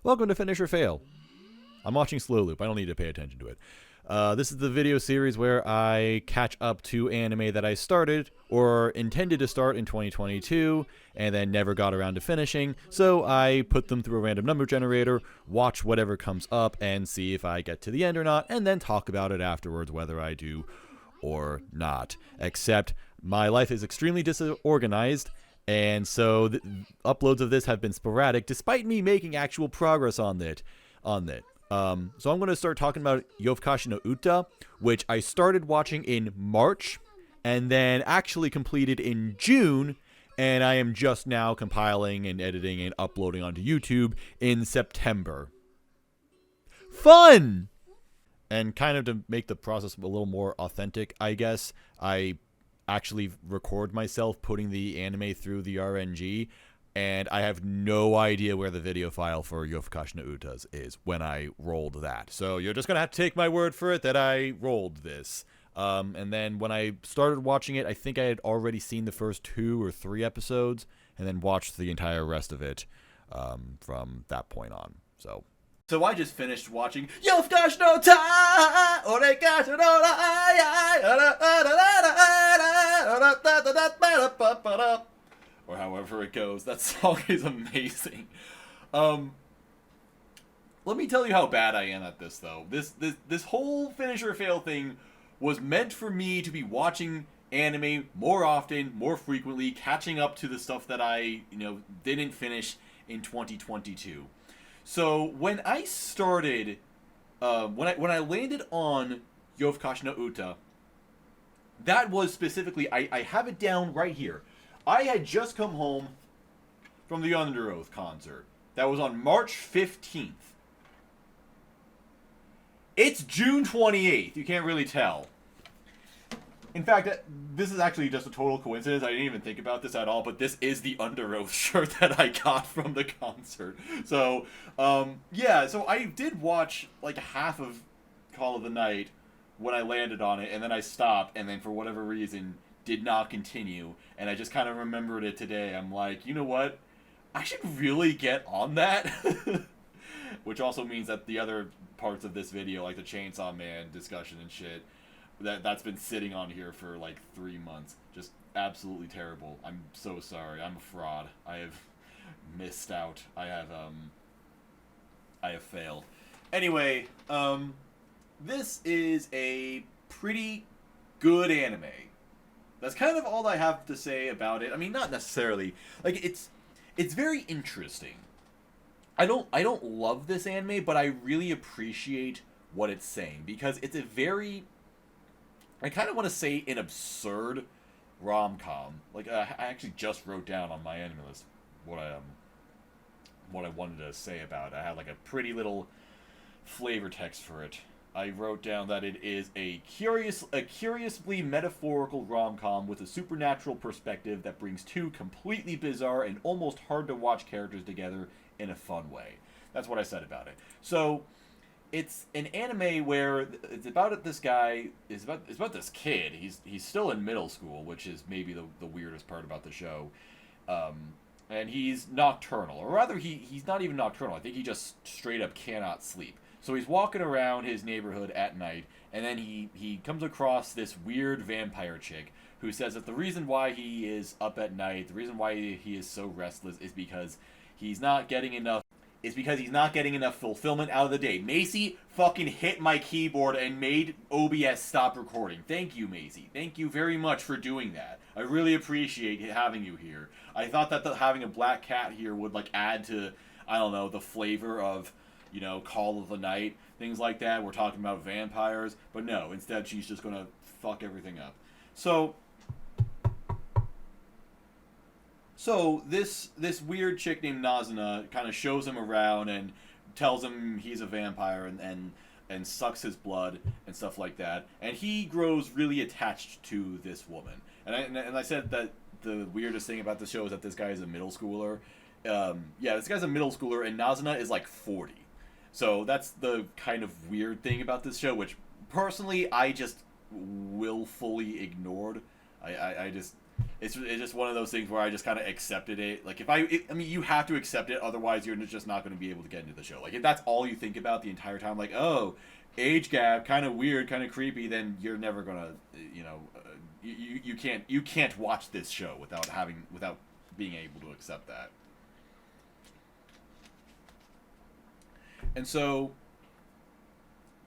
Welcome to Finish or Fail. I'm watching Slow Loop. I don't need to pay attention to it. This is the video series where I catch up to anime that I started or intended to start in 2022 and then never got around to finishing. So I put them through a random number generator, watch whatever comes up, and see if I get to the end or not, and then talk about it afterwards, whether I do or not. Except my life is extremely disorganized, and so uploads of this have been sporadic, despite me making actual progress on it. So I'm going to start talking about Yofukashi no Uta, which I started watching in March, and then actually completed in June, and I am just now compiling and editing and uploading onto YouTube in September. Fun! And kind of to make the process a little more authentic, I guess, I actually record myself putting the anime through the RNG, and I have no idea where the video file for Yofukashi no Uta's is when I rolled that. So you're just going to have to take my word for it that I rolled this. And then when I started watching it, I think I had already seen the first 2 or 3 episodes, and then watched the entire rest of it from that point on. So I just finished watching Yofukashi no Ta, Oregashi no or however it goes. That song is amazing. Let me tell you how bad I am at this, though. This whole finish or fail thing was meant for me to be watching anime more often, more frequently, catching up to the stuff that I, didn't finish in 2022. So when I started, when I landed on Yofukashi no Uta, that was specifically, I have it down right here. I had just come home from the Under Oath concert. That was on March 15th. It's June 28th. You can't really tell. In fact, this is actually just a total coincidence. I didn't even think about this at all, but this is the Under Oath shirt that I got from the concert. So, yeah, so I did watch like half of Call of the Night when I landed on it, and then I stopped, and then for whatever reason did not continue, and I just kind of remembered it today. I'm like, you know what? I should really get on that. Which also means that the other parts of this video, like the Chainsaw Man discussion and shit, that's been sitting on here for like 3 months. Just absolutely terrible. I'm so sorry. I'm a fraud. I have missed out. I have failed. Anyway, this is a pretty good anime. That's kind of all I have to say about it. I mean, not necessarily. Like, it's very interesting. I don't love this anime, but I really appreciate what it's saying, because it's a very, I kind of want to say, an absurd rom-com. Like, I actually just wrote down on my anime list what I wanted to say about it. I had like a pretty little flavor text for it. I wrote down that it is a curiously metaphorical rom-com with a supernatural perspective that brings 2 completely bizarre and almost hard-to-watch characters together in a fun way. That's what I said about it. So, it's an anime where it's about this guy, it's about this kid. He's still in middle school, which is maybe the weirdest part about the show. And he's nocturnal, or rather he's not even nocturnal. I think he just straight up cannot sleep. So he's walking around his neighborhood at night, and then he comes across this weird vampire chick who says that the reason why he is up at night, the reason why he is so restless, is because he's not getting enough fulfillment out of the day. Macy fucking hit my keyboard and made OBS stop recording. Thank you, Macy. Thank you very much for doing that. I really appreciate having you here. I thought that having a black cat here would like add to, I don't know, the flavor of, Call of the Night, things like that. We're talking about vampires, but no, instead she's just gonna fuck everything up. So this weird chick named Nazuna kind of shows him around and tells him he's a vampire and sucks his blood and stuff like that. And he grows really attached to this woman. And I said that the weirdest thing about the show is that this guy is a middle schooler. This guy's a middle schooler, and Nazuna is like 40. So that's the kind of weird thing about this show, which personally I just willfully ignored. it's just one of those things where I just kind of accepted it. Like, I mean, you have to accept it, otherwise you're just not going to be able to get into the show. Like, if that's all you think about the entire time, like, oh, age gap, kind of weird, kind of creepy, then you're never gonna, you can't watch this show without being able to accept that. And so,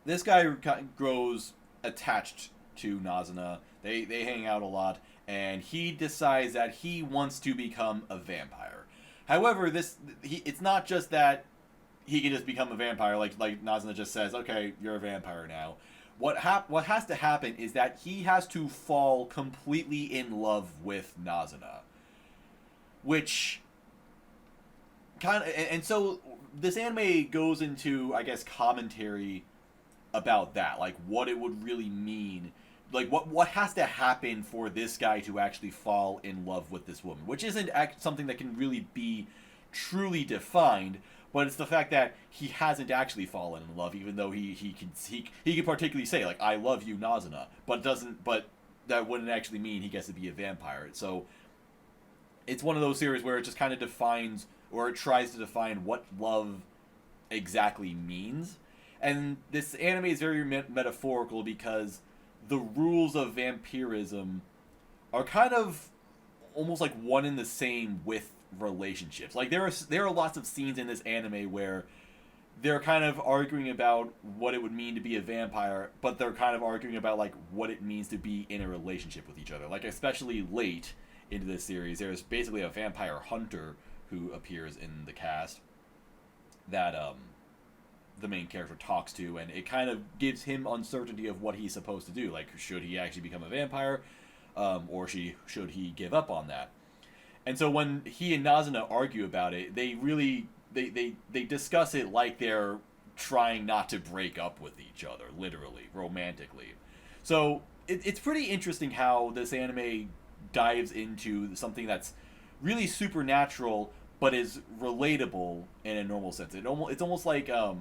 this guy grows attached to Nazuna. They hang out a lot, and he decides that he wants to become a vampire. However, it's not just that he can just become a vampire, like Nazuna just says, okay, you're a vampire now. What has to happen is that he has to fall completely in love with Nazuna, which kind of, and so this anime goes into, I guess, commentary about that, like what it would really mean, like what has to happen for this guy to actually fall in love with this woman, which isn't something that can really be truly defined, but it's the fact that he hasn't actually fallen in love, even though he can particularly say, like, I love you, Nazuna, but that wouldn't actually mean he gets to be a vampire. So it's one of those series where it just kind of defines, or it tries to define, what love exactly means. And this anime is very metaphorical, because the rules of vampirism are kind of almost like one and the same with relationships. Like, there are lots of scenes in this anime where they're kind of arguing about what it would mean to be a vampire, but they're kind of arguing about, like, what it means to be in a relationship with each other. Like, especially late into this series, there's basically a vampire hunter who appears in the cast that the main character talks to, and it kind of gives him uncertainty of what he's supposed to do. Like, should he actually become a vampire, or should he give up on that? And so when he and Nazuna argue about it, they discuss it like they're trying not to break up with each other, literally, romantically. So it's pretty interesting how this anime dives into something that's really supernatural, but is relatable in a normal sense. It's almost like, I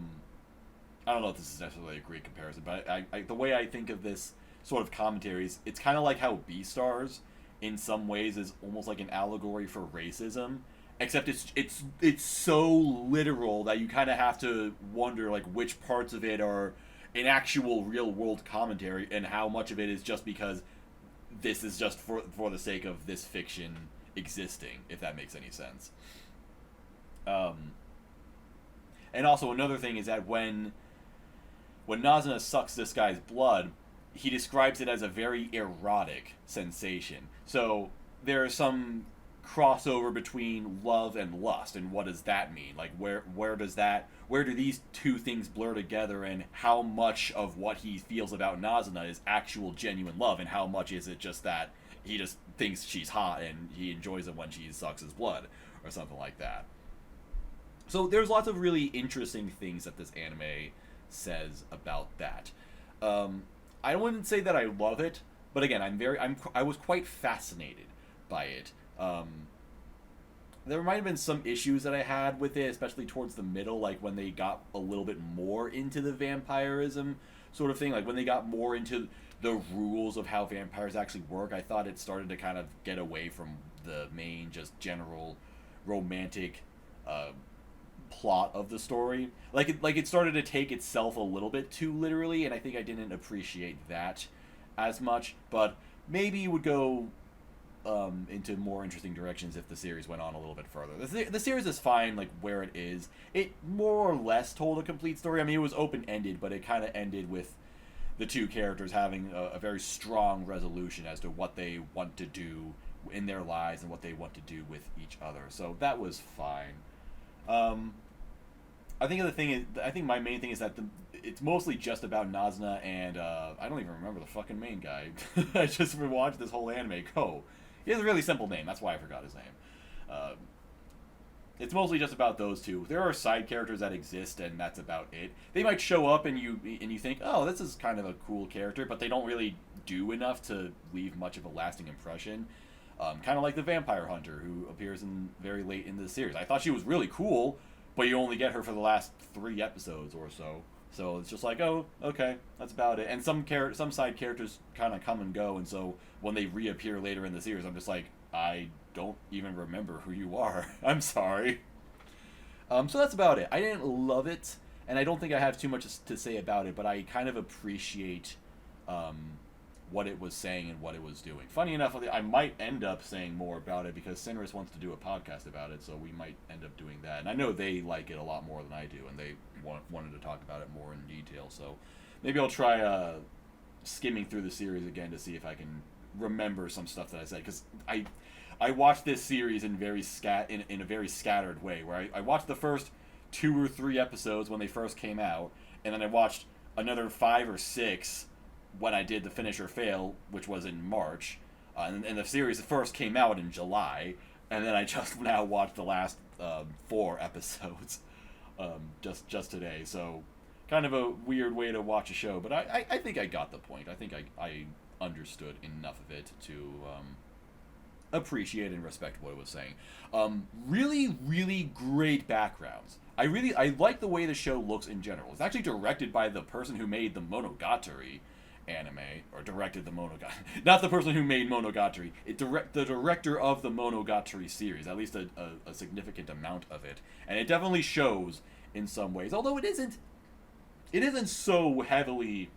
don't know if this is necessarily a great comparison, but the way I think of this sort of commentaries, it's kind of like how Beastars, in some ways, is almost like an allegory for racism, except it's so literal that you kind of have to wonder, like, which parts of it are an actual real world commentary and how much of it is just because this is just for the sake of this fiction existing, if that makes any sense. And also another thing is that when Nazuna sucks this guy's blood, he describes it as a very erotic sensation. So there's some crossover between love and lust, and what does that mean? Like, where do these two things blur together, and how much of what he feels about Nazuna is actual genuine love, and how much is it just that he just thinks she's hot and he enjoys it when she sucks his blood, or something like that. So there's lots of really interesting things that this anime says about that. I wouldn't say that I love it, but again, I was quite fascinated by it. There might have been some issues that I had with it, especially towards the middle, like when they got a little bit more into the vampirism sort of thing, like when they got more into the rules of how vampires actually work. I thought it started to kind of get away from the main, just general romantic plot of the story. Like it started to take itself a little bit too literally, and I think I didn't appreciate that as much. But maybe it would go into more interesting directions if the series went on a little bit further. The series is fine, like, where it is. It more or less told a complete story. I mean, it was open-ended, but it kind of ended with the two characters having a very strong resolution as to what they want to do in their lives and what they want to do with each other. So that was fine. I think my main thing is that it's mostly just about Nazuna and I don't even remember the fucking main guy. I just watched this whole anime. He has a really simple name. That's why I forgot his name. It's mostly just about those two. There are side characters that exist, and that's about it. They might show up, and you think, oh, this is kind of a cool character, but they don't really do enough to leave much of a lasting impression. Kind of like the vampire hunter, who appears very late in the series. I thought she was really cool, but you only get her for the last 3 episodes or so. So it's just like, oh, okay, that's about it. And some side characters kind of come and go, and so when they reappear later in the series, I'm just like, I don't even remember who you are. I'm sorry. So that's about it. I didn't love it, and I don't think I have too much to say about it, but I kind of appreciate um, what it was saying and what it was doing. Funny enough, I might end up saying more about it because Sinris wants to do a podcast about it, so we might end up doing that. And I know they like it a lot more than I do, and they wanted to talk about it more in detail, so maybe I'll try skimming through the series again to see if I can remember some stuff that I said, because I watched this series in in a very scattered way, where I watched the first 2 or 3 episodes when they first came out, and then I watched another 5 or 6 when I did the Finish or Fail, which was in March, and the series first came out in July, and then I just now watched the last 4 episodes just today. So kind of a weird way to watch a show, but I think I got the point. I think I understood enough of it to appreciate and respect what it was saying. Really, really great backgrounds. I like the way the show looks in general. It's actually directed by the person who made the Monogatari anime, or directed the Monogatari. Not the person who made Monogatari. The director of the Monogatari series, at least a significant amount of it, and it definitely shows in some ways. Although it isn't so heavily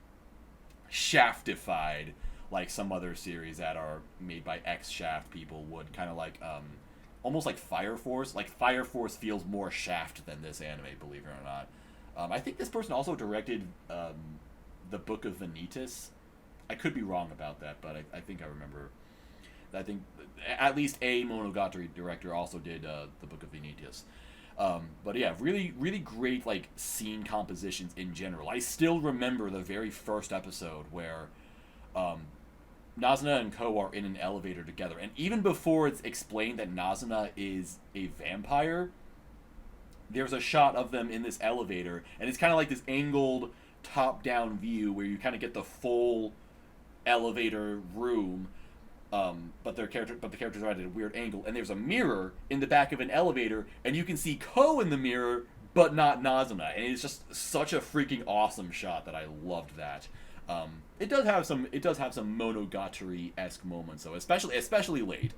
shaftified like some other series that are made by ex-Shaft people would, kind of like almost like Fire Force. Like Fire Force feels more Shaft than this anime, believe it or not. I think this person also directed the Book of Vanitas. I could be wrong about that, but I think I remember. I think at least a Monogatari director also did the Book of Vanitas. But yeah, really, really great like scene compositions in general. I still remember the very first episode where Nazuna and Ko are in an elevator together, and even before it's explained that Nazuna is a vampire, there's a shot of them in this elevator, and it's kind of like this angled top-down view where you kind of get the full elevator room, but the characters are at a weird angle, and there's a mirror in the back of an elevator, and you can see Ko in the mirror, but not Nazuna, and it's just such a freaking awesome shot that I loved that. It does have some Monogatari-esque moments, though, especially late,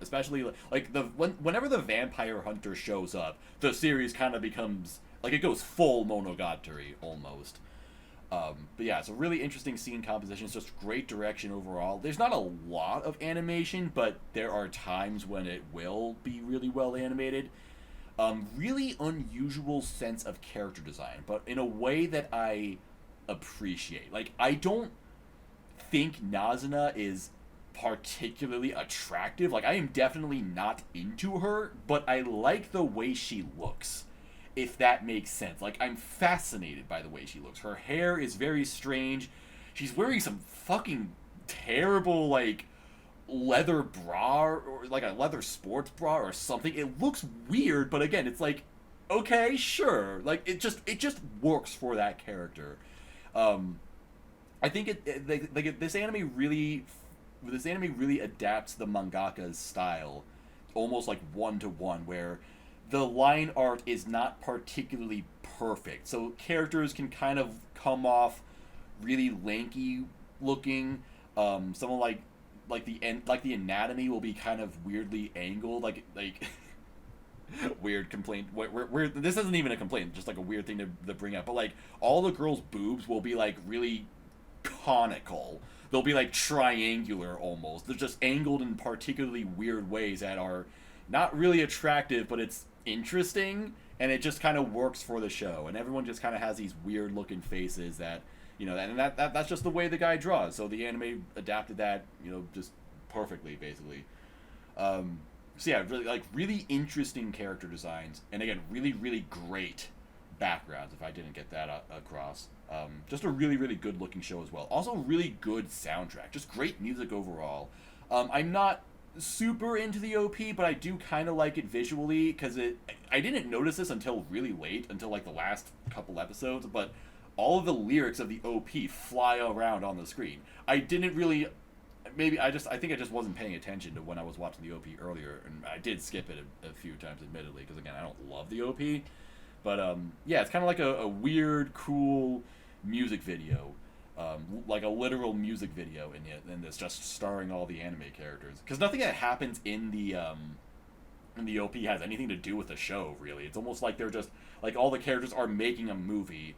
like whenever the vampire hunter shows up, the series kind of becomes like it goes full Monogatari almost. But yeah, it's a really interesting scene composition. It's just great direction overall. There's not a lot of animation, but there are times when it will be really well animated. Really unusual sense of character design, but in a way that I appreciate. Like, I don't think Nazuna is particularly attractive. Like, I am definitely not into her, but I like the way she looks, if that makes sense. Like, I'm fascinated by the way she looks. Her hair is very strange. She's wearing some fucking terrible, like, leather bra, or like a leather sports bra or something. It looks weird, but again, it's like, okay, sure. Like, it just works for that character. I think this anime really adapts the mangaka's style, almost like 1-to-1, where the line art is not particularly perfect, so characters can kind of come off really lanky looking. Someone like the anatomy will be kind of weirdly angled, like weird complaint. This isn't even a complaint, just like a weird thing to bring up. But like all the girls' boobs will be like really conical. They'll be like triangular almost. They're just angled in particularly weird ways that are not really attractive, but it's interesting, and it just kind of works for the show. And everyone just kind of has these weird looking faces that, you know, and that's just the way the guy draws. So the anime adapted that, you know, just perfectly, basically. So yeah, really interesting character designs, and again, really, really great backgrounds, if I didn't get that across. Just a really, really good looking show as well. Also, really good soundtrack. Just great music overall. I'm not super into the OP, but I do kind of like it visually, because I didn't notice this until really late, until like the last couple episodes, but all of the lyrics of the OP fly around on the screen. I didn't really... I think I just wasn't paying attention to when I was watching the OP earlier, and I did skip it a few times, admittedly, because again, I don't love the OP. But yeah, it's kind of like a weird, cool music video. like a literal music video in this, just starring all the anime characters. Because nothing that happens in the OP has anything to do with the show, really. It's almost like they're just like all the characters are making a movie,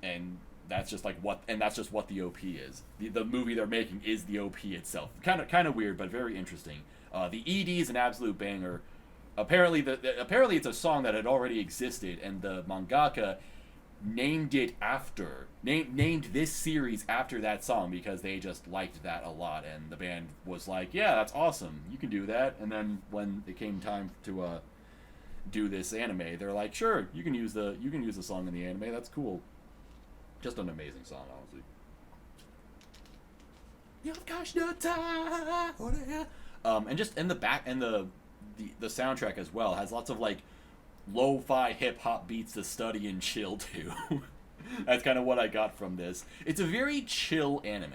and that's just what the OP is. The movie they're making is the OP itself. Kind of weird, but very interesting. The ED is an absolute banger. Apparently, apparently it's a song that had already existed, and the mangaka named this series after that song because they just liked that a lot, and the band was like, "Yeah, that's awesome. You can do that." And then when it came time to do this anime, they're like, "Sure, you can use the song in the anime. That's cool." Just an amazing song, honestly. Yofukashi no ta. And just in the back and the soundtrack as well has lots of like lo-fi hip-hop beats to study and chill to. That's kind of what I got from this. It's a very chill anime.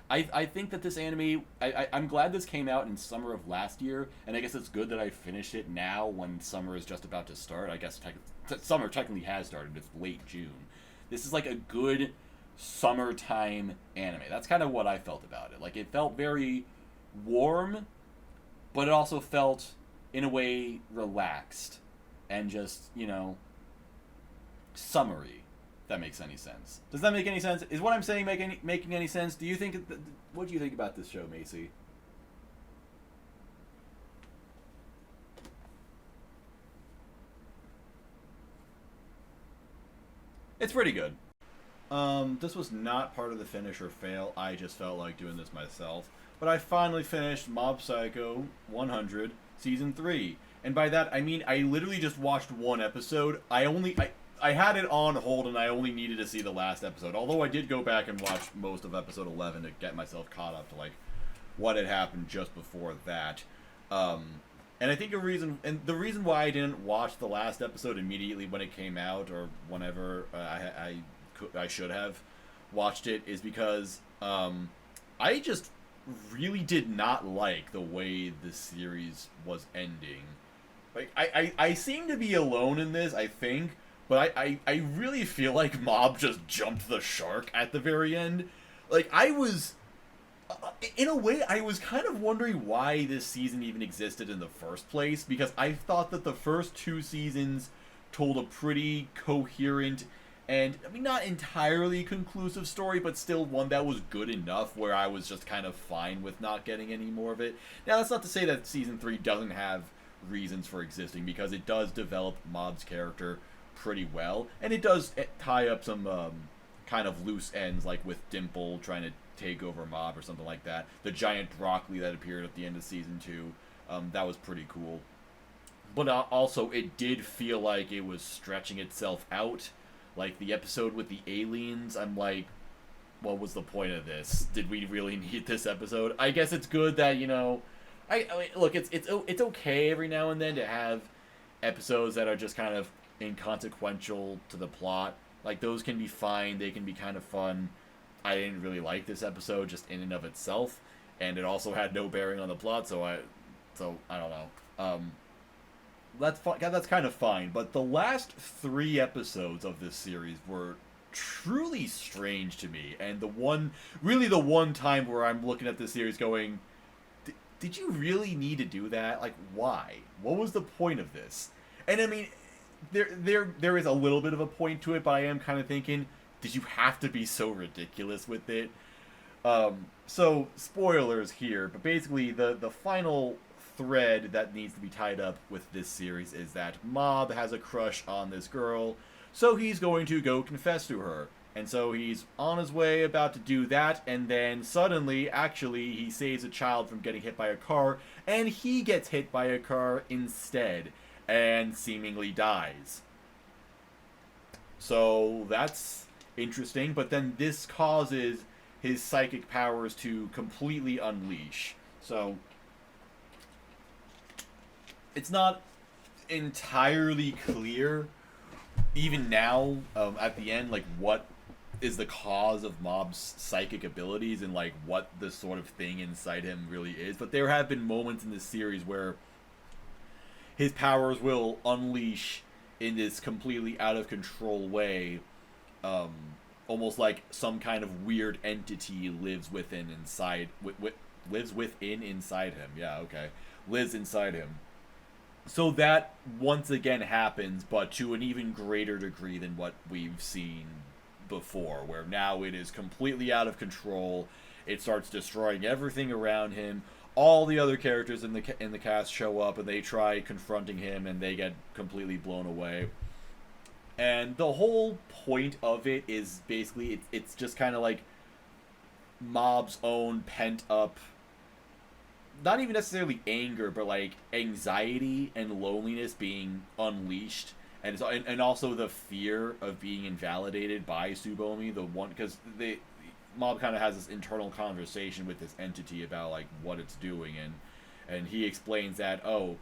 I think that this anime, I'm glad this came out in summer of last year, and I guess it's good that I finished it now when summer is just about to start. I guess summer technically has started. It's late June. This is like a good summertime anime. That's kind of what I felt about it. Like, it felt very warm, but it also felt, in a way, relaxed. And just, summery. If that makes any sense. Does that make any sense? Is what I'm saying making any sense? Do you think? What do you think about this show, Macy? It's pretty good. This was not part of the finish or fail. I just felt like doing this myself. But I finally finished Mob Psycho 100 Season 3. And by that, I mean I literally just watched one episode. I had it on hold and I only needed to see the last episode. Although I did go back and watch most of episode 11 to get myself caught up to like what had happened just before that. And I think the reason why I didn't watch the last episode immediately when it came out or whenever I should have watched it is because I just really did not like the way the series was ending. Like, I seem to be alone in this, I think, but I really feel like Mob just jumped the shark at the very end. Like, I was... in a way, I was kind of wondering why this season even existed in the first place, because I thought that the first two seasons told a pretty coherent and, I mean, not entirely conclusive story, but still one that was good enough where I was just kind of fine with not getting any more of it. Now, that's not to say that Season 3 doesn't have reasons for existing, because it does develop Mob's character pretty well, and it does tie up some kind of loose ends, like with Dimple trying to take over Mob or something like that. The giant broccoli that appeared at the end of Season 2, that was pretty cool. But also, it did feel like it was stretching itself out. Like, the episode with the aliens, I'm like, what was the point of this? Did we really need this episode? I guess it's good that, I mean, look, it's okay every now and then to have episodes that are just kind of inconsequential to the plot. Like, those can be fine, they can be kind of fun. I didn't really like this episode just in and of itself, and it also had no bearing on the plot, so I don't know. That's kind of fine, but the last 3 episodes of this series were truly strange to me, and the one time where I'm looking at this series going, did you really need to do that? Like, why? What was the point of this? And I mean, there is a little bit of a point to it, but I am kind of thinking, did you have to be so ridiculous with it? So, spoilers here, but basically the final thread that needs to be tied up with this series is that Mob has a crush on this girl, so he's going to go confess to her. And so he's on his way about to do that, and then suddenly, actually, he saves a child from getting hit by a car, and he gets hit by a car instead, and seemingly dies. So that's interesting, but then this causes his psychic powers to completely unleash. So it's not entirely clear, even now, at the end, like, what is the cause of Mob's psychic abilities and, like, what the sort of thing inside him really is. But there have been moments in this series where his powers will unleash in this completely out of control way, almost like some kind of weird entity lives within inside him. Yeah, okay, lives inside him. So that once again happens, but to an even greater degree than what we've seen before, where now it is completely out of control. It starts destroying everything around him. All the other characters in the cast show up, and they try confronting him, and they get completely blown away. And the whole point of it is basically it's just kind of like Mob's own pent up, not even necessarily anger, but like anxiety and loneliness being unleashed, and also the fear of being invalidated by Tsubomi, the one, because the Mob kind of has this internal conversation with this entity about like what it's doing, and he explains that, oh,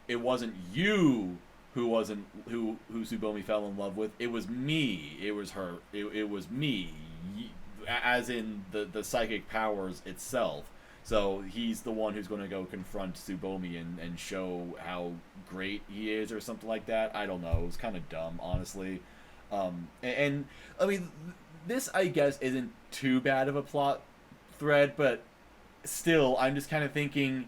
it wasn't you who Tsubomi fell in love with, it was me, it was her, it was me, as in the psychic powers itself. So he's the one who's going to go confront Tsubomi and show how great he is or something like that. I don't know. It was kind of dumb, honestly. And I mean, this, I guess, isn't too bad of a plot thread, but still, I'm just kind of thinking,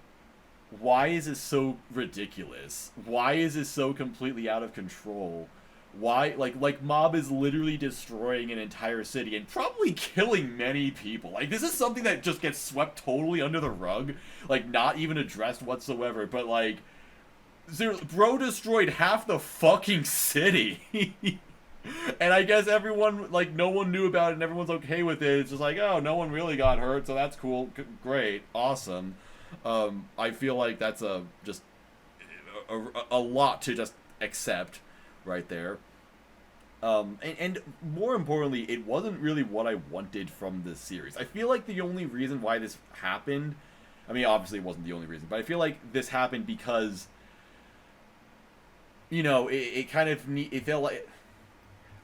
why is this so ridiculous? Why is this so completely out of control? Why, like Mob is literally destroying an entire city and probably killing many people. Like, this is something that just gets swept totally under the rug, like, not even addressed whatsoever, but, like, bro destroyed half the fucking city. And I guess everyone, like, no one knew about it and everyone's okay with it. It's just like, oh, no one really got hurt, so that's cool. Great. Awesome. I feel like that's just a lot to just accept right there. And more importantly, it wasn't really what I wanted from this series. I feel like the only reason why this happened, I mean, obviously it wasn't the only reason, but I feel like this happened because, you know, it kind of it felt like,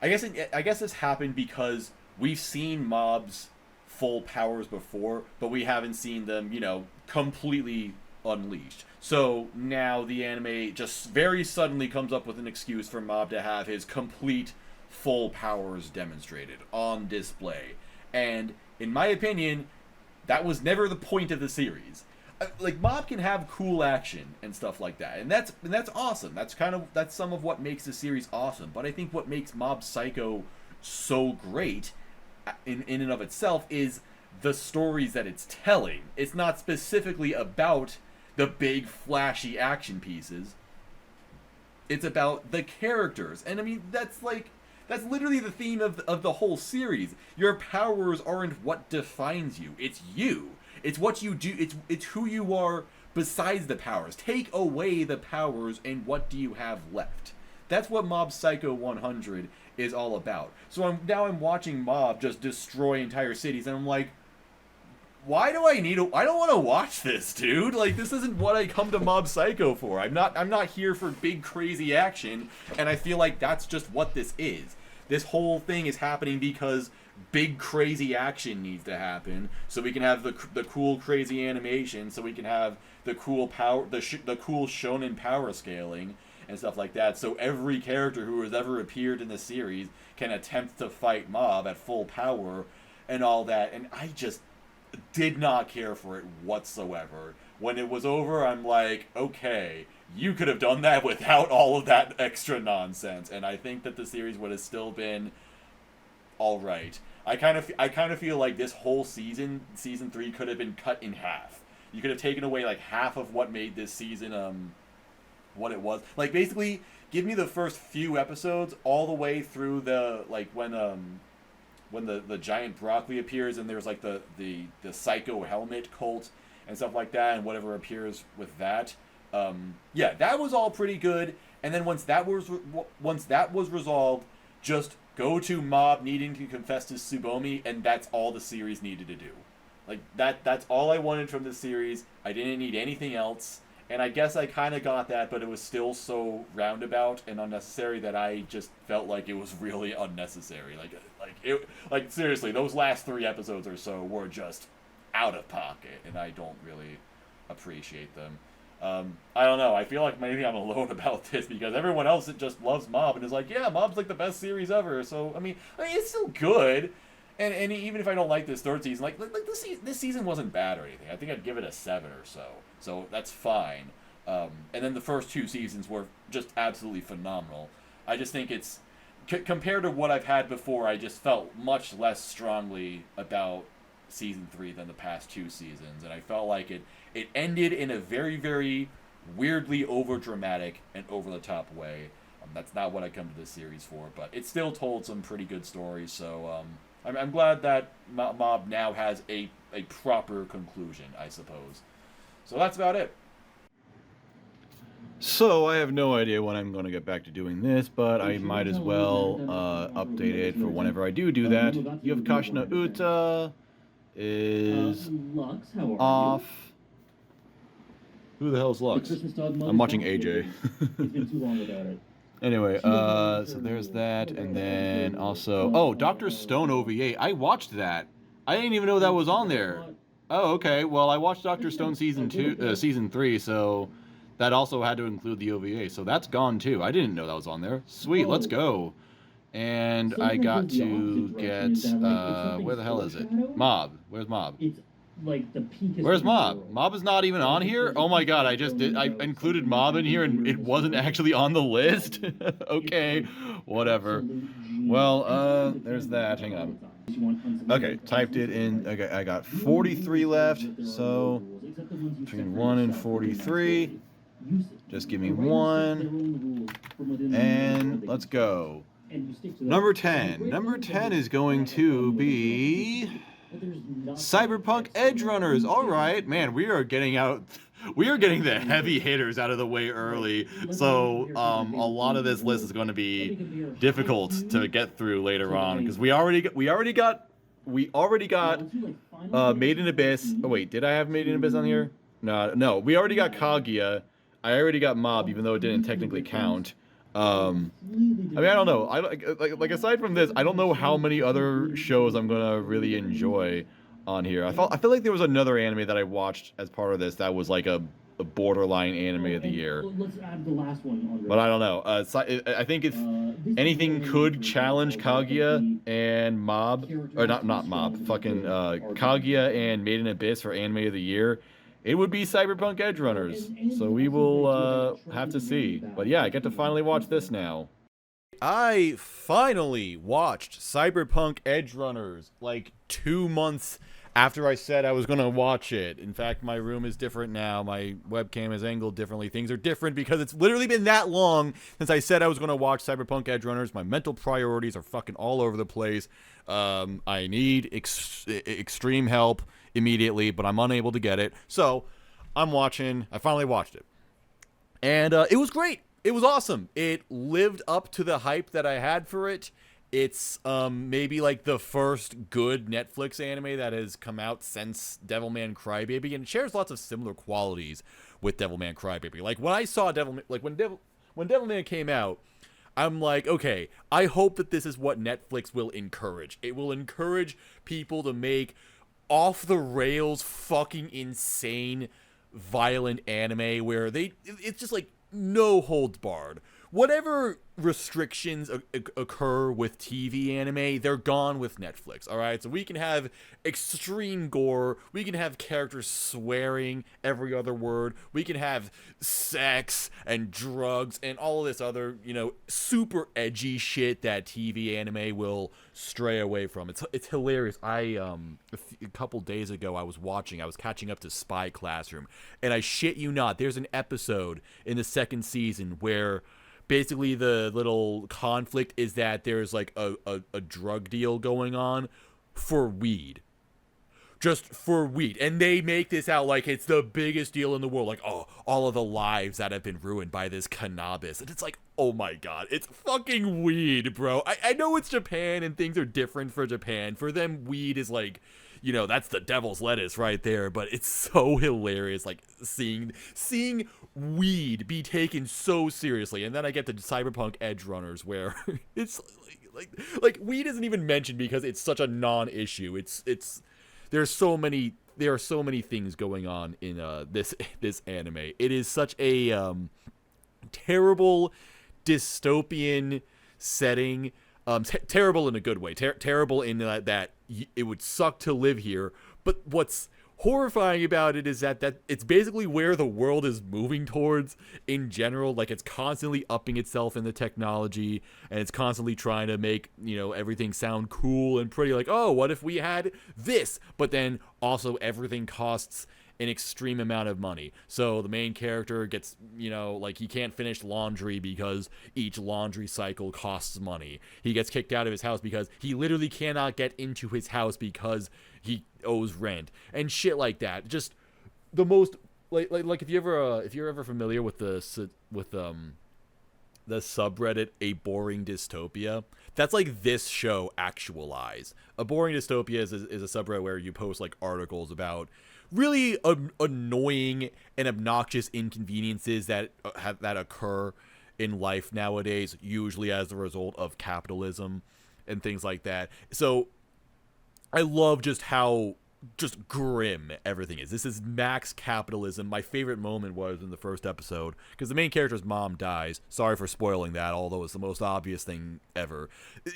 I guess this happened because we've seen Mob's full powers before, but we haven't seen them, you know, completely unleashed. So now the anime just very suddenly comes up with an excuse for Mob to have his complete full powers demonstrated on display. And in my opinion, that was never the point of the series. Like, Mob can have cool action and stuff like that, and that's awesome. That's some of what makes the series awesome. But I think what makes Mob Psycho so great in and of itself is the stories that it's telling. It's not specifically about the big flashy action pieces. It's about the characters. And I mean, that's literally the theme of the whole series. Your powers aren't what defines you. It's you. It's what you do. It's who you are besides the powers. Take away the powers and what do you have left? That's what Mob Psycho 100 is all about. So I'm watching Mob just destroy entire cities, and I'm like, why do I don't want to watch this, dude. Like, this isn't what I come to Mob Psycho for. I'm not here for big crazy action, and I feel like that's just what this is. This whole thing is happening because big crazy action needs to happen, so we can have the cool crazy animation, so we can have the cool power, the cool shonen power scaling and stuff like that. So every character who has ever appeared in the series can attempt to fight Mob at full power and all that. And I just did not care for it whatsoever. When it was over, I'm like, okay, you could have done that without all of that extra nonsense, and I think that the series would have still been all right. I kind of feel like this whole season 3 could have been cut in half. You could have taken away like half of what made this season what it was. Like, basically give me the first few episodes all the way through the, like, when the giant broccoli appears and there's like the psycho helmet cult and stuff like that, and whatever appears with that. Yeah, that was all pretty good. And then once that was resolved, just go to Mob needing to confess to Tsubomi, and that's all the series needed to do. Like, that's all I wanted from this series. I didn't need anything else. And I guess I kind of got that, but it was still so roundabout and unnecessary that I just felt like it was really unnecessary. Like seriously, those last 3 episodes or so were just out of pocket, and I don't really appreciate them. I don't know. I feel like maybe I'm alone about this because everyone else just loves Mob and is like, yeah, Mob's like the best series ever. So I mean, it's still good. And even if I don't like this third season, like this season wasn't bad or anything. I think I'd give it a 7 or so. So that's fine. And then the first 2 seasons were just absolutely phenomenal. I just think it's compared to what I've had before. I just felt much less strongly about season 3 than the past 2 seasons, and I felt like it ended in a very, very weirdly over dramatic and over the top way. That's not what I come to this series for, but it still told some pretty good stories. So I'm glad that Mob now has a proper conclusion, I suppose. So that's about it. So I have no idea when I'm going to get back to doing this, but I might as well update it for whenever I do that. Yofukashi no Uta is off. Who the hell's Lux? I'm watching AJ. Anyway, so there's that, and then also, oh, Dr. Stone OVA. I watched that. I didn't even know that was on there. Oh, okay. Well, I watched Dr. Stone season 3, so that also had to include the OVA. So that's gone too. I didn't know that was on there. Sweet, let's go. And I got to get where the hell is it? Mob. Where's Mob? Where's Mob? Mob is not even on here? Oh my god, I included Mob in here and it wasn't actually on the list? Okay, whatever. Well, there's that. Hang on. Okay, typed it in. Okay, I got 43 left, so between 1 and 43. Just give me 1. And let's go. Number 10. Number 10 is going to be Cyberpunk Edgerunners. All right, man, we are getting the heavy hitters out of the way early. So a lot of this list is going to be difficult to get through later on because we already got Made in Abyss. Oh wait, did I have Made in Abyss on here? No, we already got Kaguya. I already got Mob, even though it didn't technically count. I mean, I don't know. I like aside from this, I don't know how many other shows I'm gonna really enjoy on here. I feel like there was another anime that I watched as part of this that was like a borderline anime of the year. Let's add the last one. But I don't know. I think if anything could challenge Kaguya and Mob, or not Mob, fucking Kaguya and Made in Abyss for anime of the year, it would be Cyberpunk Edgerunners. So we will have to see. But yeah, I get to finally watch this now. I finally watched Cyberpunk Edgerunners like 2 months after I said I was going to watch it. In fact, my room is different now. My webcam is angled differently. Things are different because it's literally been that long since I said I was going to watch Cyberpunk Edgerunners. My mental priorities are fucking all over the place. I need extreme help immediately, but I'm unable to get it. So I'm watching. I finally watched it. And it was great. It was awesome. It lived up to the hype that I had for it. It's maybe like the first good Netflix anime that has come out since Devilman Crybaby, and it shares lots of similar qualities with Devilman Crybaby. Like when I saw when Devilman came out, I'm like, okay, I hope that this is what Netflix will encourage. It will encourage people to make off the rails, fucking insane, violent anime where it's just like no holds barred. Whatever restrictions occur with TV anime, they're gone with Netflix, all right? So we can have extreme gore, we can have characters swearing every other word, we can have sex and drugs and all of this other, super edgy shit that TV anime will stray away from. It's hilarious. A couple days ago I was catching up to Spy Classroom, and I shit you not, there's an episode in the second season where basically the little conflict is that there's like a drug deal going on for weed. Just for weed. And they make this out like it's the biggest deal in the world. Like, oh, all of the lives that have been ruined by this cannabis. And it's like, oh my god, it's fucking weed, bro. I know it's Japan and things are different for Japan. For them, weed is like, that's the devil's lettuce right there. But it's so hilarious, like seeing weed be taken so seriously. And then I get to Cyberpunk Edgerunners, where it's like weed isn't even mentioned because it's such a non-issue. It's there's so many there are so many things going on in this anime. It is such a terrible dystopian setting. Terrible in a good way. Terrible in that it would suck to live here. But what's horrifying about it is that it's basically where the world is moving towards in general. Like, it's constantly upping itself in the technology, and it's constantly trying to make, everything sound cool and pretty. Like, oh, what if we had this? But then also everything costs an extreme amount of money. So the main character gets, he can't finish laundry because each laundry cycle costs money. He gets kicked out of his house because he literally cannot get into his house because he owes rent and shit like that. Just the most like if you're ever familiar with the subreddit A Boring Dystopia, that's like this show actualized. A Boring Dystopia is a subreddit where you post like articles about really annoying and obnoxious inconveniences that occur in life nowadays, usually as a result of capitalism and things like that. So I love just how just grim everything is. This is max capitalism. My favorite moment was in the first episode, because the main character's mom dies. Sorry for spoiling that, although it's the most obvious thing ever.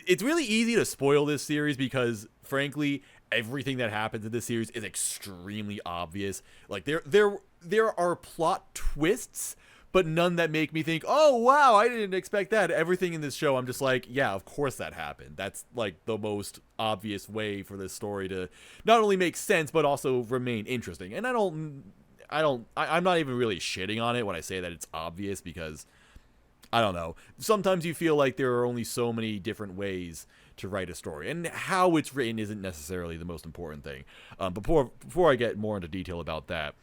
It's really easy to spoil this series because, frankly, everything that happens in this series is extremely obvious. Like, there are plot twists, but none that make me think, oh, wow, I didn't expect that. Everything in this show, I'm just like, yeah, of course that happened. That's, like, the most obvious way for this story to not only make sense, but also remain interesting. And I'm not even really shitting on it when I say that it's obvious, because, I don't know. Sometimes you feel like there are only so many different ways to write a story, and how it's written isn't necessarily the most important thing. Before I get more into detail about that,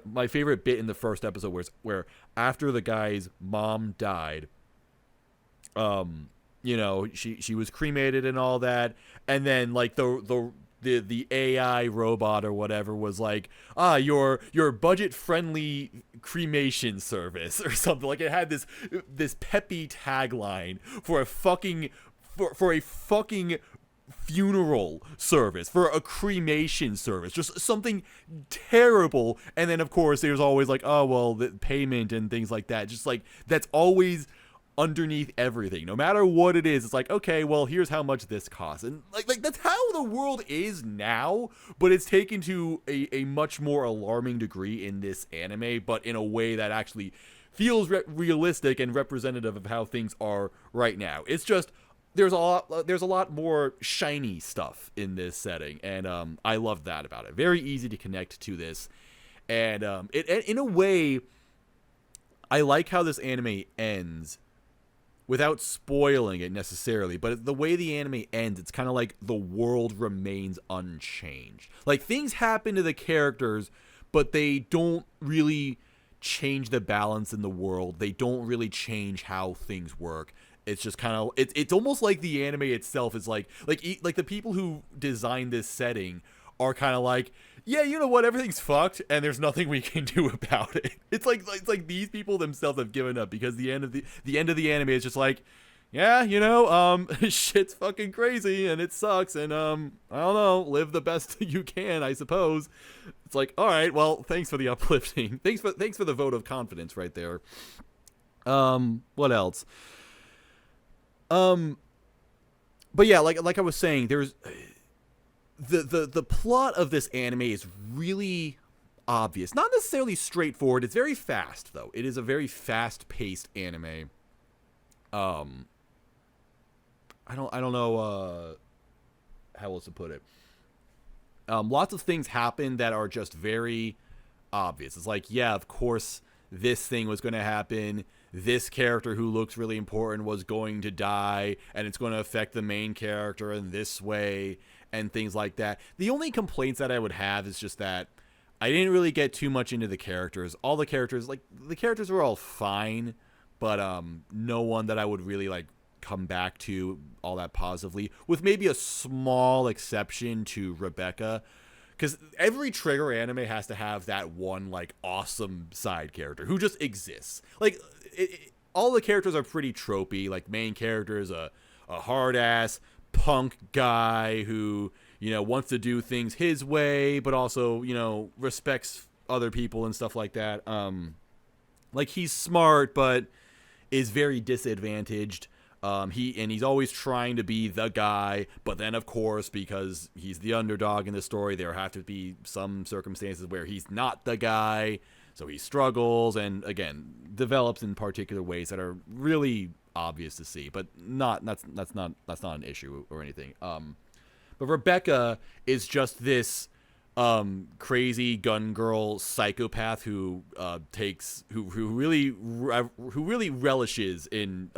my favorite bit in the first episode was where after the guy's mom died, she was cremated and all that, and then like the AI robot or whatever was like, your budget friendly cremation service or something. Like, it had this peppy tagline for a fucking funeral service, for a cremation service, just something terrible. And then of course there's always like, oh well, the payment and things like that, just like that's always underneath everything. No matter what it is, it's like, okay, well, here's how much this costs. And like that's how the world is now, but it's taken to a much more alarming degree in this anime, but in a way that actually feels realistic and representative of how things are right now. It's just there's a lot more shiny stuff in this setting, and I love that about it. Very easy to connect to this, and it in a way, I like how this anime ends without spoiling it necessarily, but the way the anime ends, it's kind of like the world remains unchanged. Like, things happen to the characters, but they don't really change the balance in the world. They don't really change how things work. It's just kind of, it's almost like the anime itself is like the people who designed this setting are kind of like, yeah, you know what, everything's fucked and there's nothing we can do about it. It's like these people themselves have given up, because the end of the anime is just like, yeah, shit's fucking crazy and it sucks, and I don't know, live the best you can, I suppose. It's like, all right, well, thanks for the uplifting. Thanks for the vote of confidence right there. What else? But yeah, like I was saying, there's the plot of this anime is really obvious. Not necessarily straightforward. It's very fast, though. It is a very fast-paced anime. I don't know how else to put it. Lots of things happen that are just very obvious. It's like, yeah, of course this thing was going to happen. This character who looks really important was going to die, and it's going to affect the main character in this way, and things like that. The only complaints that I would have is just that I didn't really get too much into the characters. All the characters, the characters were all fine, but no one that I would really come back to all that positively, with maybe a small exception to Rebecca. Because every Trigger anime has to have that one, awesome side character who just exists. All the characters are pretty tropey. Main character is a hard-ass punk guy who, wants to do things his way, but also, respects other people and stuff like that. Like, he's smart, but is very disadvantaged. He's always trying to be the guy, but then, of course, because he's the underdog in the story, there have to be some circumstances where he's not the guy, so he struggles and, again, develops in particular ways that are really obvious to see, but that's not an issue or anything. But Rebecca is just this crazy gun girl psychopath who really relishes in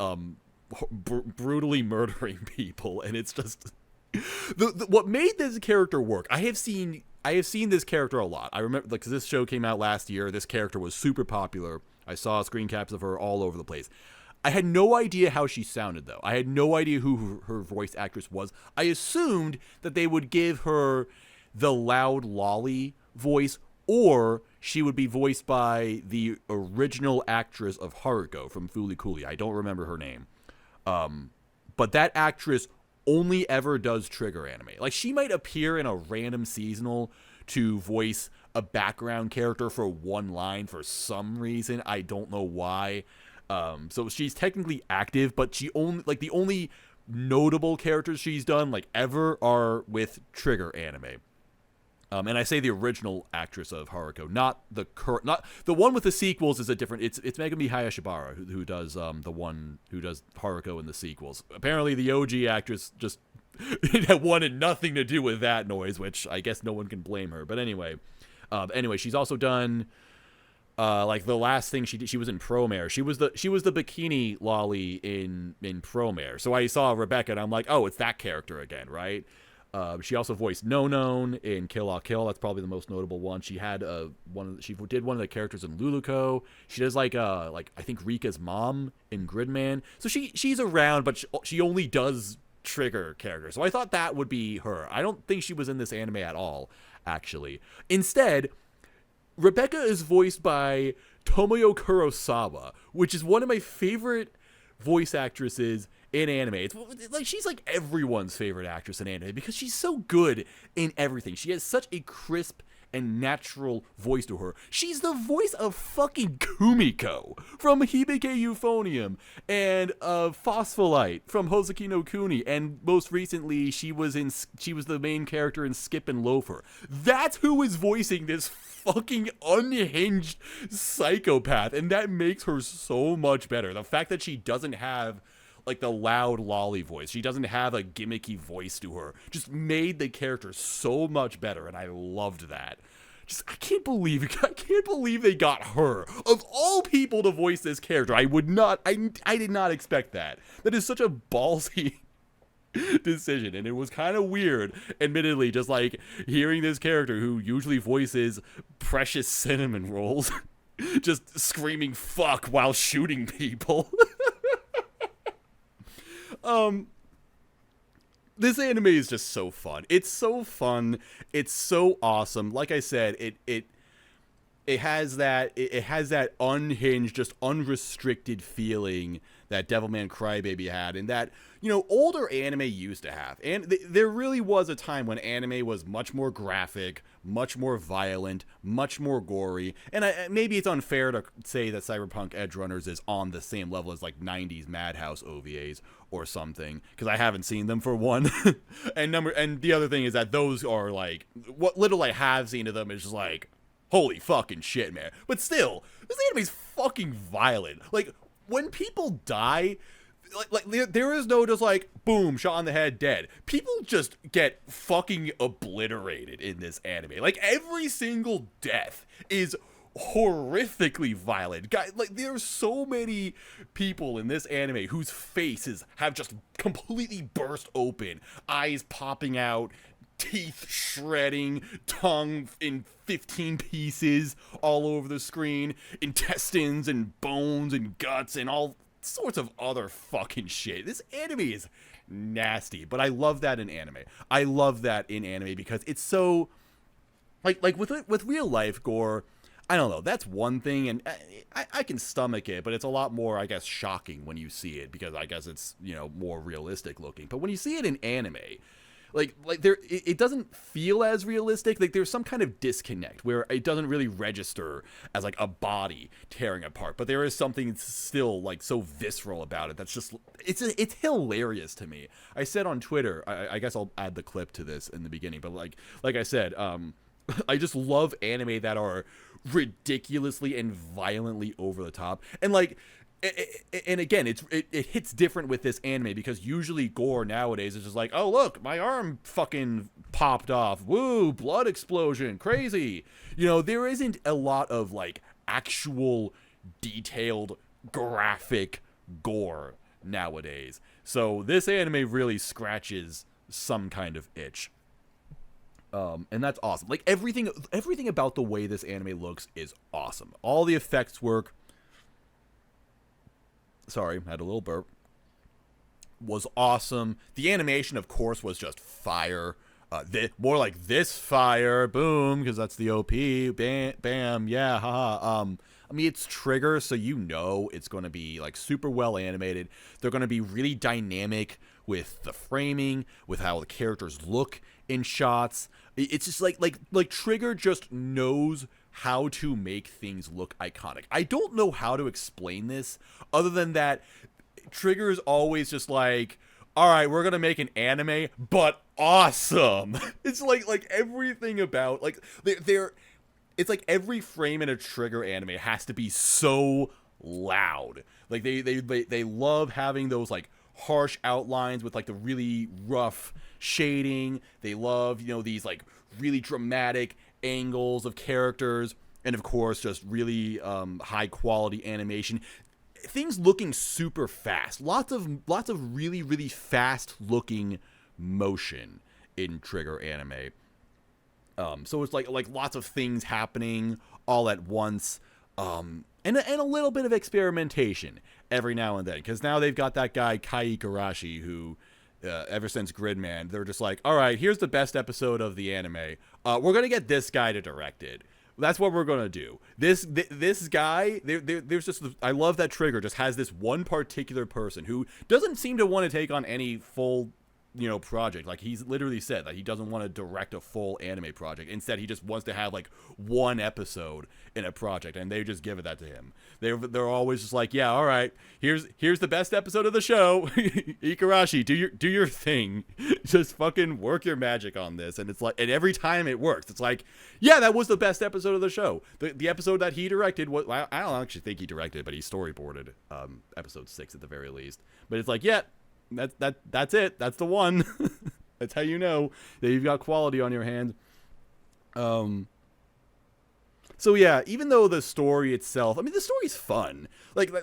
brutally murdering people, and it's just what made this character work. I have seen this character a lot. I remember, like, 'cause this show came out last year. This character was super popular. I saw screen caps of her all over the place. I had no idea how she sounded, though. I had no idea who her voice actress was. I assumed that they would give her the loud lolly voice, or she would be voiced by the original actress of Haruko from Fooly Cooly. I don't remember her name. But that actress only ever does trigger anime. Like, she might appear in a random seasonal to voice a background character for one line for some reason. I don't know why. So she's technically active, but she only, like, the only notable characters she's done, like, ever are with trigger anime. And I say the original actress of Haruko, not the one with the sequels is a different. It's Megumi Hayashibara who does the one who does Haruko in the sequels. Apparently, the OG actress just wanted nothing to do with that noise, which I guess no one can blame her. But anyway, she's also done like the last thing she did. She was in Promare. She was the bikini lolly in Promare. So I saw Rebecca and I'm like, oh, it's that character again, right? She also voiced No Known in Kill La Kill. That's probably the most notable one. She had she did one of the characters in Luluko. She does like I think Rika's mom in Gridman. So she's around, but she only does trigger characters. So I thought that would be her. I don't think she was in this anime at all, actually. Instead, Rebecca is voiced by Tomoyo Kurosawa, which is one of my favorite voice actresses in anime. It's like she's like everyone's favorite actress in anime because she's so good in everything. She has such a crisp and natural voice to her. She's the voice of fucking Kumiko from Hibike Euphonium and Phospholite from Hoseki no Kuni, and most recently she was the main character in Skip and Loafer. That's who is voicing this fucking unhinged psychopath, and that makes her so much better. The fact that she doesn't have like the loud lolly voice, she doesn't have a gimmicky voice to her, just made the character so much better, and I loved that. I can't believe they got her of all people to voice this character. I did not expect that. That is such a ballsy decision, and it was kind of weird, admittedly, just like hearing this character who usually voices precious cinnamon rolls just screaming fuck while shooting people. This anime is just so fun. It's so fun. It's so awesome. Like I said, it has that unhinged, just unrestricted feeling that Devilman Crybaby had, and that, older anime used to have. And there really was a time when anime was much more graphic, much more violent, much more gory. And maybe it's unfair to say that Cyberpunk Edgerunners is on the same level as like 90s Madhouse OVAs or something, because I haven't seen them, for one. and the other thing is that those are like, what little I have seen of them is just like, holy fucking shit, man. But still, this anime is fucking violent. Like, when people die, like there is no just like, boom, shot on the head, dead. People just get fucking obliterated in this anime. Like, every single death is horrifically violent. Guys, like, there are so many people in this anime whose faces have just completely burst open, eyes popping out, teeth shredding, tongue in 15 pieces all over the screen, intestines and bones and guts and all sorts of other fucking shit. This anime is nasty, but I love that in anime. I love that in anime because it's so like with real life gore, I don't know, that's one thing, and I can stomach it, but it's a lot more, I guess, shocking when you see it, because I guess it's, more realistic looking. But when you see it in anime, like there it doesn't feel as realistic. Like there's some kind of disconnect where it doesn't really register as like a body tearing apart, but there is something still like so visceral about it that's just it's hilarious to me. I said on Twitter, I guess I'll add the clip to this in the beginning, but like I said, I just love anime that are ridiculously and violently over the top. And like and again, it hits different with this anime because usually gore nowadays is just like, oh look, my arm fucking popped off, woo, blood explosion, crazy. You know, there isn't a lot of like actual detailed graphic gore nowadays. So this anime really scratches some kind of itch. And that's awesome. Like everything about the way this anime looks is awesome. All the effects work. Sorry, had a little burp. Was awesome. The animation, of course, was just fire. More like this fire, boom, because that's the OP. Bam, bam, yeah, haha. I mean, it's Trigger, so you know it's going to be like super well animated. They're going to be really dynamic with the framing, with how the characters look in shots. It's just like Trigger just knows how to make things look iconic. I don't know how to explain this other than that Trigger is always just like, all right, we're going to make an anime, but awesome. It's like everything about like it's like every frame in a Trigger anime has to be so loud. Like they love having those like harsh outlines with like the really rough shading. They love, you know, these like really dramatic angles of characters, and of course just really high quality animation, things looking super fast, lots of really fast looking motion in Trigger anime. So it's like lots of things happening all at once, and a little bit of experimentation every now and then, because now they've got that guy Kai Igarashi who ever since Gridman, they're just like, all right, here's the best episode of the anime. We're going to get this guy to direct it. That's what we're going to do. This guy, there's just, I love that Trigger just has this one particular person who doesn't seem to want to take on any full, you know, project. Like he's literally said that he doesn't want to direct a full anime project. Instead, he just wants to have like one episode in a project, and they just give that to him. They're always just like, yeah, all right, here's the best episode of the show. Igarashi, do your thing. Just fucking work your magic on this. And it's like, and every time it works, it's like, yeah, that was the best episode of the show. The episode that he directed was, I don't actually think he directed, but he storyboarded episode 6 at the very least. But it's like, yeah, that's it. That's the one. That's how you know that you've got quality on your hands. So yeah, even though the story itself, I mean, the story's fun. Like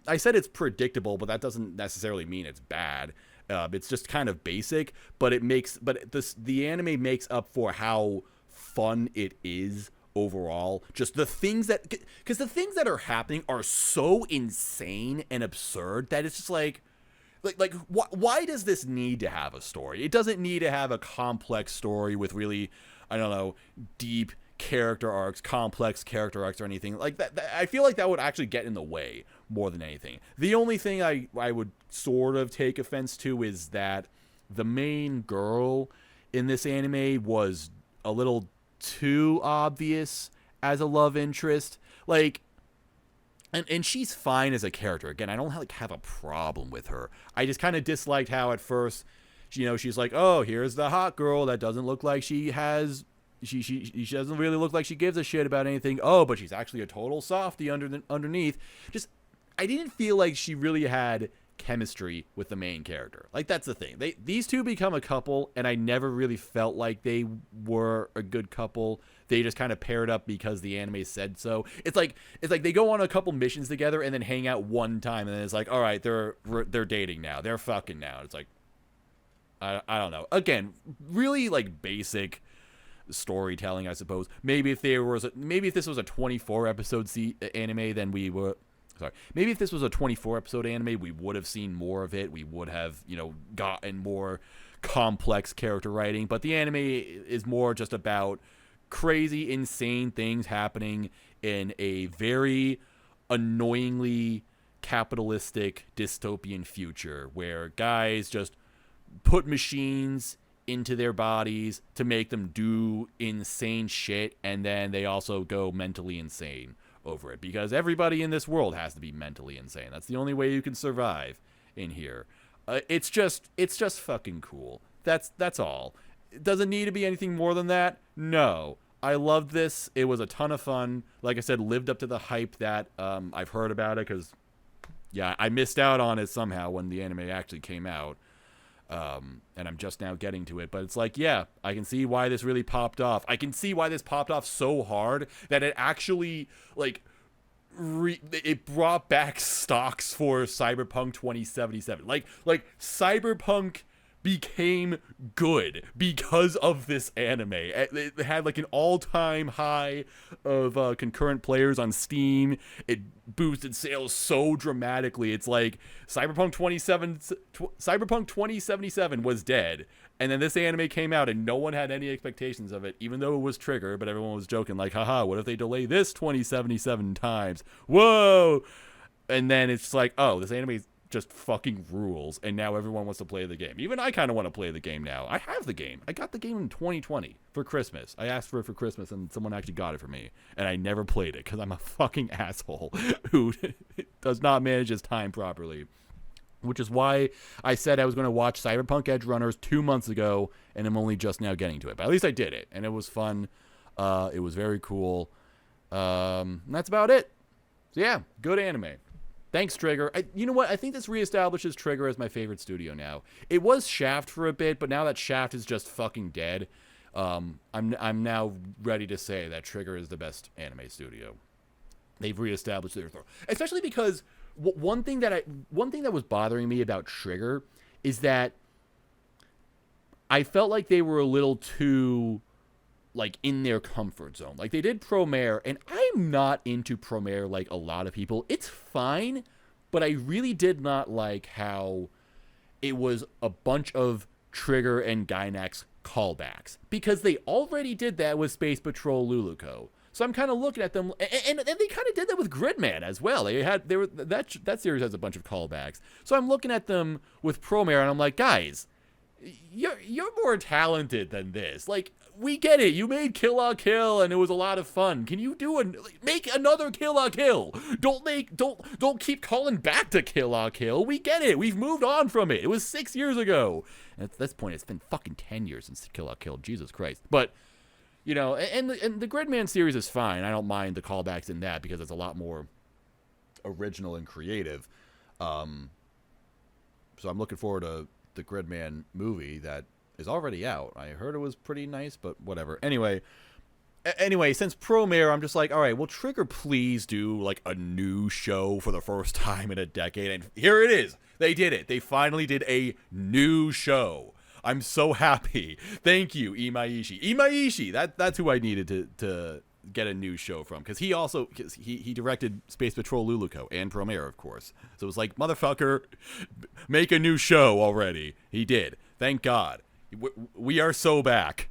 I said, it's predictable, but that doesn't necessarily mean it's bad. It's just kind of basic, but the anime makes up for how fun it is overall. Just the things because the things that are happening are so insane and absurd that it's just like why does this need to have a story? It doesn't need to have a complex story with really, I don't know, deep character arcs, complex character arcs, or anything like that. I feel like that would actually get in the way more than anything. The only thing I would sort of take offense to is that the main girl in this anime was a little too obvious as a love interest. Like, and she's fine as a character. Again, I don't have a problem with her. I just kind of disliked how at first, you know, she's like, oh, here's the hot girl that doesn't look like she doesn't really look like she gives a shit about anything. Oh, but she's actually a total softie underneath. Just, I didn't feel like she really had chemistry with the main character. Like, that's the thing. These two become a couple, and I never really felt like they were a good couple. They just kind of paired up because the anime said so. It's like they go on a couple missions together and then hang out one time, and then it's like, all right, they're dating now. They're fucking now. It's like, I don't know. Again, really like basic storytelling, I suppose. Maybe if this was a 24 episode anime, then we were. Sorry. Maybe if this was a 24 episode anime, we would have seen more of it. We would have, you know, gotten more complex character writing. But the anime is more just about crazy, insane things happening in a very annoyingly capitalistic dystopian future where guys just put machines into their bodies to make them do insane shit, and then they also go mentally insane over it, because everybody in this world has to be mentally insane. That's the only way you can survive in here. It's just fucking cool. That's all. It doesn't need to be anything more than that. No. I loved this. It was a ton of fun. Like I said, lived up to the hype that I've heard about it, because yeah, I missed out on it somehow when the anime actually came out. And I'm just now getting to it, but it's like, yeah, I can see why this really popped off. I can see why this popped off so hard that it actually, like, it brought back stocks for Cyberpunk 2077. Like Cyberpunk became good because of this anime. It had like an all-time high of concurrent players on Steam. It boosted sales so dramatically. It's like Cyberpunk 2077 was dead, and then this anime came out and no one had any expectations of it, even though it was Trigger, but everyone was joking like, haha, what if they delay this 2077 times? Whoa! And then it's like, oh, this anime just fucking rules, and now everyone wants to play the game. Even I kind of want to play the game now. I have the game. I got the game in 2020 for Christmas. I asked for it for Christmas, and someone actually got it for me, and I never played it because I'm a fucking asshole who does not manage his time properly. Which is why I said I was going to watch Cyberpunk Edgerunners 2 months ago, and I'm only just now getting to it. But at least I did it, and it was fun. It was very cool. And that's about it. So yeah, good anime. Thanks, Trigger. You know what? I think this reestablishes Trigger as my favorite studio now. It was Shaft for a bit, but now that Shaft is just fucking dead, I'm now ready to say that Trigger is the best anime studio. They've reestablished their throne, especially because one thing that was bothering me about Trigger is that I felt like they were a little too, like, in their comfort zone. Like, they did Promare, and I'm not into Promare like a lot of people. It's fine, but I really did not like how it was a bunch of Trigger and Gainax callbacks, because they already did that with Space Patrol Luluco. So I'm kind of looking at them, and they kind of did that with Gridman as well. That series has a bunch of callbacks. So I'm looking at them with Promare, and I'm like, guys, you're more talented than this. Like, we get it. You made Kill la Kill, and it was a lot of fun. Can you make another Kill la Kill? Don't keep calling back to Kill la Kill. We get it. We've moved on from it. It was 6 years ago. And at this point, it's been fucking 10 years since Kill la Kill. Jesus Christ. But, you know, and the Gridman series is fine. I don't mind the callbacks in that because it's a lot more original and creative. So I'm looking forward to the Gridman movie that is already out. I heard it was pretty nice, but whatever. Anyway, since Promare, I'm just like, all right, will Trigger please do like a new show for the first time in a decade? And here it is. They did it. They finally did a new show. I'm so happy. Thank you, Imaishi. Imaishi, that's who I needed to get a new show from, because he directed Space Patrol Luluco and Promare, of course. So it was like, motherfucker, make a new show already. He did. Thank God. We are so back.